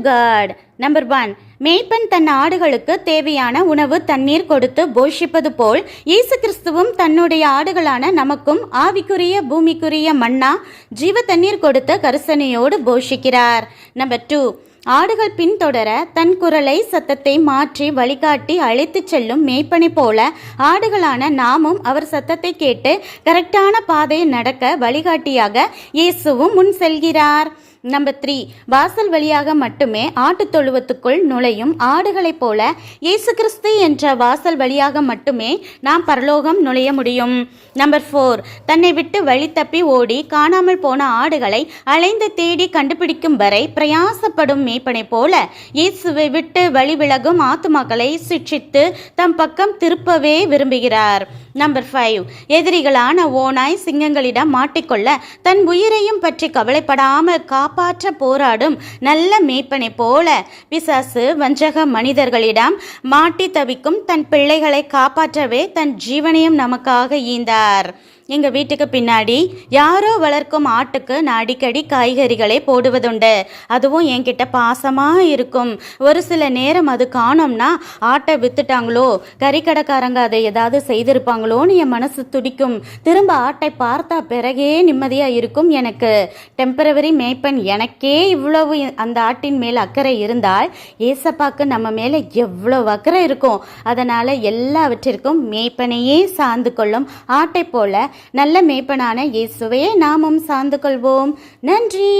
God. Number 1, மேய்ப்பன் தன் ஆடுகளுக்கு தேவையான உணவு தண்ணீர் கொடுத்து போஷிப்பது போல் இயேசு கிறிஸ்துவும் தன்னுடைய ஆடுகளான நமக்கும் ஆவிக்குரிய பூமிக்குரிய மன்னா ஜீவ தண்ணீர் கொடுத்து கரிசனையோடு போஷிக்கிறார். நம்பர் 2, ஆடுகள் பின்தொடர தன் குரலை சத்தத்தை மாற்றி வழிகாட்டி அழைத்து செல்லும் மேய்ப்பனை போல ஆடுகளான நாமும் அவர் சத்தத்தை கேட்டு கரெக்டான பாதையை நடக்க வழிகாட்டியாக இயேசுவும் முன் செல்கிறார். நம்பர் 3, வாசல் வழியாக மட்டுமே ஆட்டு தொழுவத்துக்குள் நுழையும் ஆடுகளைப் போல இயேசு கிறிஸ்து என்ற வாசல் வழியாக மட்டுமே நாம் பரலோகம் நுழைய முடியும். நம்பர் 4, தன்னை விட்டு வழி தப்பி ஓடி காணாமல் போன ஆடுகளை அலைந்து தேடி கண்டுபிடிக்கும் வரை பிரயாசப்படும் மேய்ப்பனை போல இயேசுவை விட்டு வழி விலகும் ஆத்துமாக்களை சிட்சித்து தம் பக்கம் திருப்பவே விரும்புகிறார். நம்பர் 5, எதிரிகளான ஓநாய் சிங்கங்களிடம் மாட்டிக்கொள்ள தன் உயிரையும் பற்றி கவலைப்படாமல் காப்பாற்ற போராடும் நல்ல மேய்ப்பனை போல பிசாசு வஞ்சக மனிதர்களிடம் மாட்டி தவிக்கும் தன் பிள்ளைகளை காப்பாற்றவே தன் ஜீவனையும் நமக்காக ஈந்தார். எங்கள் வீட்டுக்கு பின்னாடி யாரோ வளர்க்கும் ஆட்டுக்கு நான் அடிக்கடி காய்கறிகளை போடுவதுண்டு. அதுவும் என்கிட்ட பாசமாக இருக்கும். ஒரு சில நேரம் அது காணோம்னா ஆட்டை வித்துட்டாங்களோ, கறிக்கடைக்காரங்க அதை ஏதாவது செய்திருப்பாங்களோன்னு என் மனசு துடிக்கும். திரும்ப ஆட்டை பார்த்தா பிறகே நிம்மதியாக இருக்கும் எனக்கு. டெம்பரவரி மேய்ப்பன் எனக்கே இவ்வளவு அந்த ஆட்டின் மேல் அக்கறை இருந்தால் ஏசப்பாக்கு நம்ம மேலே எவ்வளோ அக்கறை இருக்கும். அதனால் எல்லாவற்றிற்கும் மேய்ப்பனையே சார்ந்து கொள்ளும் ஆட்டை போல நல்ல மேய்ப்பனான இயேசுவையே நாமும் சார்ந்து கொள்வோம். நன்றி.